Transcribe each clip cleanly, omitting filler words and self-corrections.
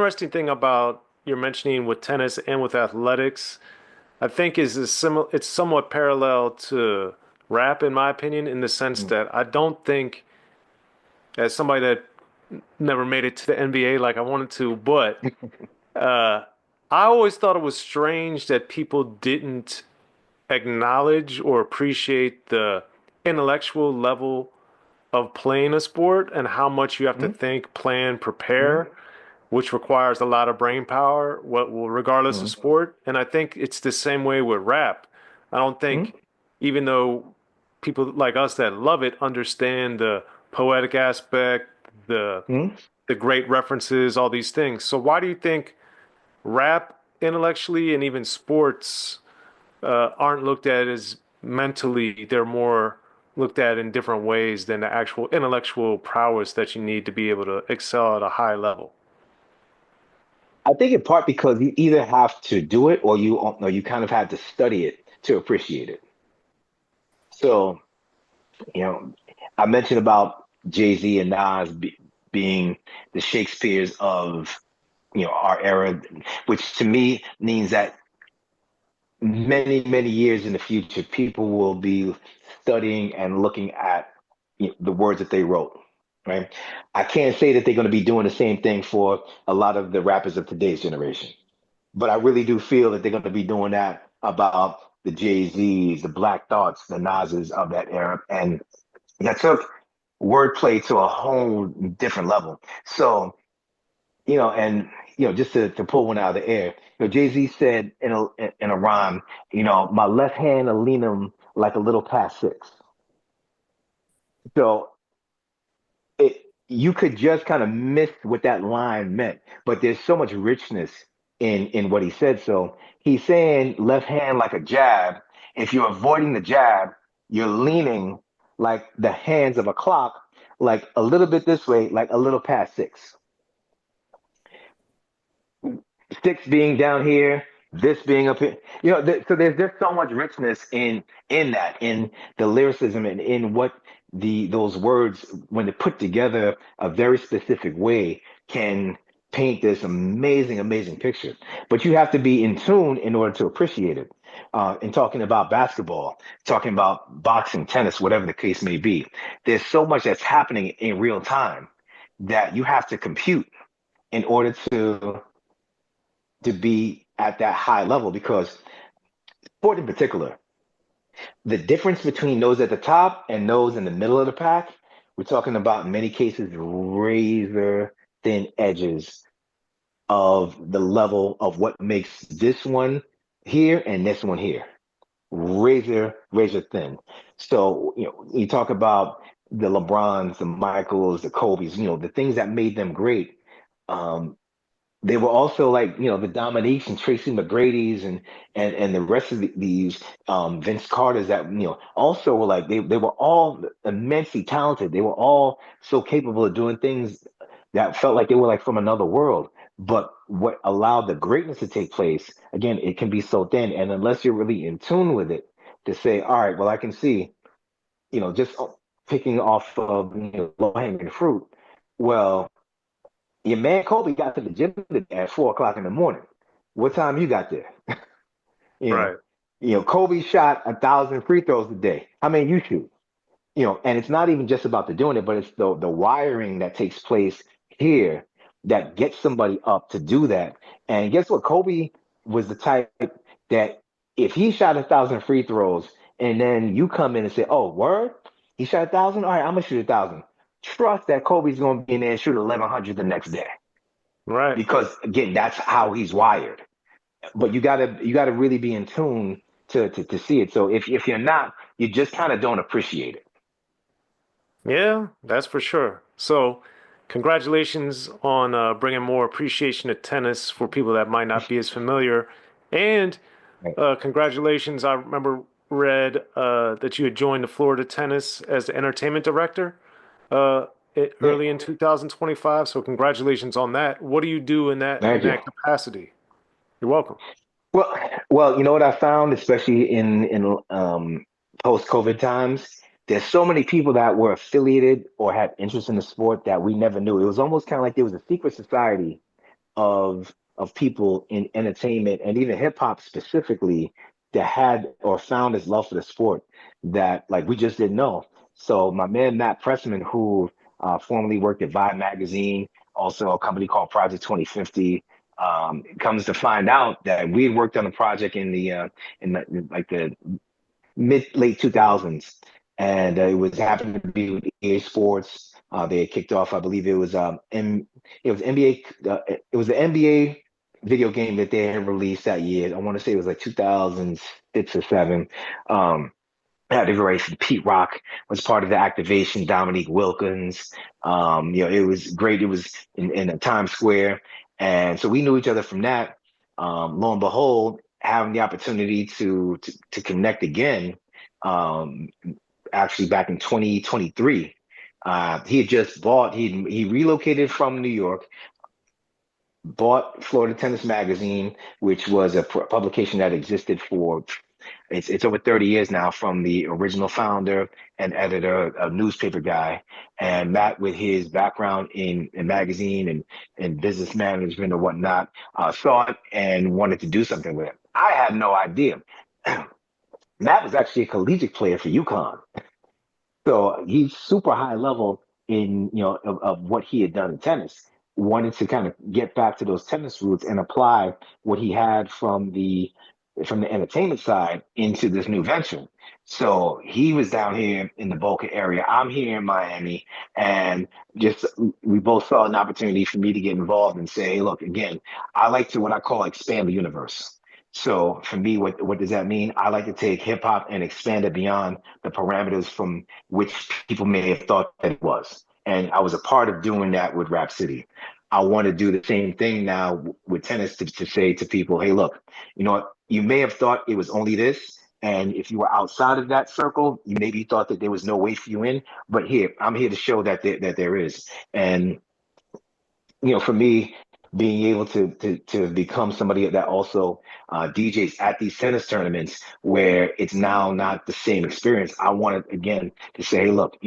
interesting thing about you're mentioning with tennis and with athletics, I think it's somewhat parallel to rap in my opinion, in the sense Mm, that I don't think, as somebody that never made it to the NBA like I wanted to, but uh, I always thought it was strange that people didn't acknowledge or appreciate the intellectual level of playing a sport and how much you have to mm, think, plan, mm, prepare, which requires a lot of brain power, regardless of mm, sport. And I think it's the same way with rap. I don't mm, think, even though people like us that love it understand the poetic aspect, the mm. the great references, all these things. So why do you think rap intellectually and even sports aren't looked at as mentally? They're more looked at in different ways than the actual intellectual prowess that you need to be able to excel at a high level. I think in part because you either have to do it or you kind of have to study it to appreciate it. So, you know, I mentioned about Jay-Z and being the Shakespeares of, our era, which to me means that many, many years in the future, people will be studying and looking at the words that they wrote. Right. I can't say that they're going to be doing the same thing for a lot of the rappers of today's generation, but I really do feel that they're going to be doing that about the Jay-Z's, the Black Thoughts, the Nas's of that era. And that took wordplay to a whole different level. So, and just to pull one out of the air, Jay-Z said in a rhyme, my left hand will lean him like a little past six. So you could just kind of miss what that line meant, but there's so much richness in what he said. So he's saying left hand like a jab. If you're avoiding the jab, you're leaning like the hands of a clock, like a little bit this way, like a little past six. Six being down here, this being up here. So there's just so much richness in that, in the lyricism and in what those words, when they're put together a very specific way, can paint this amazing, amazing picture. But you have to be in tune in order to appreciate it. In talking about basketball, talking about boxing, tennis, whatever the case may be, there's so much that's happening in real time that you have to compute in order to be at that high level because sport in particular, the difference between those at the top and those in the middle of the pack, we're talking about in many cases razor thin edges of the level of what makes this one here and this one here. Razor thin. So, you talk about the LeBrons, the Michaels, the Kobe's, the things that made them great. Um, they were also like the Dominiques and Tracy McGrady's and the rest of these Vince Carter's that also were like they were all immensely talented. They were all so capable of doing things that felt like they were like from another world. But what allowed the greatness to take place, again, it can be so thin, and unless you're really in tune with it, to say, all right, well, I can see, just picking off of low hanging fruit. Well, your man Kobe got to the gym today at 4 o'clock in the morning. What time you got there? You know, Right. Kobe shot 1,000 free throws a day. How many you shoot? And it's not even just about the doing it, but it's the wiring that takes place here that gets somebody up to do that. And guess what? Kobe was the type that if he shot 1,000 free throws and then you come in and say, "Oh, word, he shot 1,000. All right, I'm gonna shoot 1,000." Trust that Kobe's gonna be in there and shoot 1,100 the next day Right. because again, that's how he's wired. But you gotta really be in tune to see it. So if you're not, you just kind of don't appreciate it. Yeah, that's for sure. So, congratulations on bringing more appreciation to tennis for people that might not be as familiar. And Right. congratulations, I remember read that you had joined the Florida Tennis as the entertainment director Yeah. early in 2025. So, congratulations on that. What do you do in that Thank you. capacity? You're welcome. Well, well, you know what I found, especially in post-COVID times, there's so many people that were affiliated or had interest in the sport that we never knew. It was almost kind of like there was a secret society of people in entertainment and even hip hop specifically that had or found this love for the sport that like we just didn't know. So my man Matt Pressman, who formerly worked at Vibe magazine, also a company called Project 2050, comes to find out that we had worked on a project like the mid late 2000s, and it was happened to be with EA Sports. They had kicked off, I believe it was NBA. It was the NBA video game that they had released that year. I want to say it was like 2006 or seven. Um, had the Pete Rock was part of the activation. Dominique Wilkins. It was great. It was in a Times Square, and so we knew each other from that. Lo and behold, having the opportunity to connect again, um, actually back in 2023, he had just bought. He relocated from New York, bought Florida Tennis Magazine, which was a publication that existed for it's over 30 years now from the original founder and editor, a newspaper guy. And Matt, with his background in magazine and business management or whatnot, saw it and wanted to do something with it. I had no idea. Matt was actually a collegiate player for UConn. So he's super high level in, of what he had done in tennis. Wanted to kind of get back to those tennis roots and apply what he had from the entertainment side into this new venture. So he was down here in the Boca area. I'm here in Miami, and just we both saw an opportunity for me to get involved and say, hey, look, again, I like to what I call expand the universe. So for me, what does that mean? I like to take hip hop and expand it beyond the parameters from which people may have thought that it was. And I was a part of doing that with Rap City. I want to do the same thing now with tennis to say to people, hey, look, you know what? You may have thought it was only this. And if you were outside of that circle, you maybe thought that there was no way for you in. But here, I'm here to show that there is. And for me, being able to become somebody that also DJs at these tennis tournaments where it's now not the same experience. I wanted again to say, hey, look,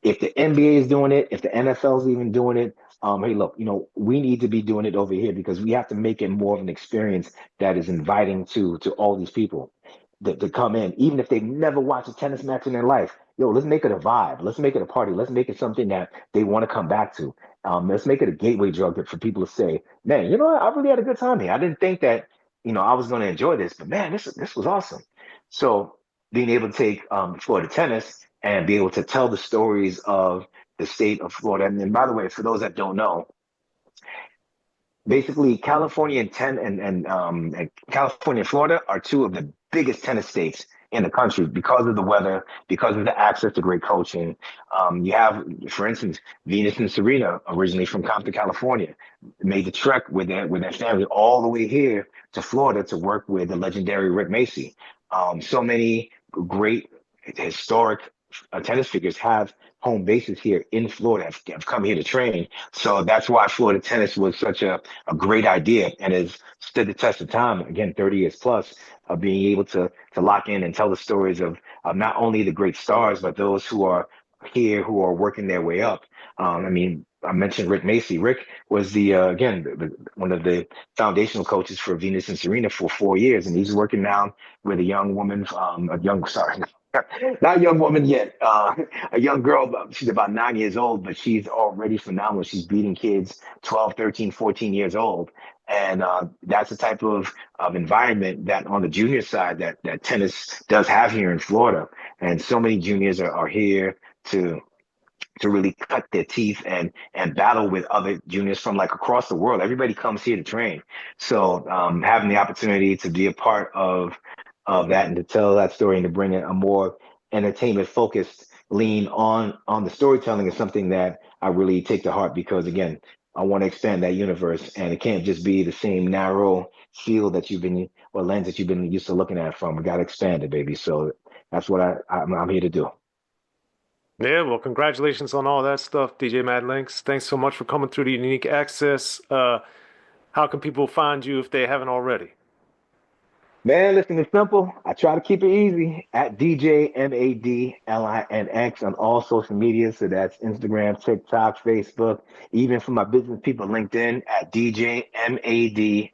if the NBA is doing it, if the NFL is even doing it, hey, look, we need to be doing it over here because we have to make it more of an experience that is inviting to all these people to come in, even if they've never watched a tennis match in their life. Yo, let's make it a vibe. Let's make it a party. Let's make it something that they want to come back to. Let's make it a gateway drug for people to say, man, you know what? I really had a good time here. I didn't think that, I was going to enjoy this, but man, this was awesome. So being able to take Florida tennis and be able to tell the stories of the state of Florida. And by the way, for those that don't know, basically California and California and Florida are two of the biggest tennis states in the country because of the weather, because of the access to great coaching. You have, for instance, Venus and Serena, originally from Compton, California, made the trek with their family all the way here to Florida to work with the legendary Rick Macy. So many great historic tennis figures have home bases here in Florida, have come here to train. So that's why Florida tennis was such a great idea and has stood the test of time, again, 30 years plus, of being able to lock in and tell the stories of not only the great stars, but those who are here who are working their way up. I mentioned Rick Macy. Rick was one of the foundational coaches for Venus and Serena for 4 years, and he's working now with a young woman, sorry, not a young woman yet, a young girl. She's about 9 years old, but she's already phenomenal. She's beating kids 12, 13, 14 years old. And that's the type of environment that on the junior side that tennis does have here in Florida. And so many juniors are here to really cut their teeth and battle with other juniors from like across the world. Everybody comes here to train. So having the opportunity to be a part of that and to tell that story and to bring a more entertainment focused lean on the storytelling is something that I really take to heart because again, I want to expand that universe and it can't just be the same narrow field that you've been or lens that you've been used to looking at from. We got to expand it, baby. So that's what I'm here to do. Yeah, well, congratulations on all that stuff, DJ Mad Links. Thanks so much for coming through the Unique Access. How can people find you if they haven't already? Man, listen, it's simple. I try to keep it easy at DJ MADLINX on all social media. So that's Instagram, TikTok, Facebook, even for my business people, LinkedIn at DJ MADLINX.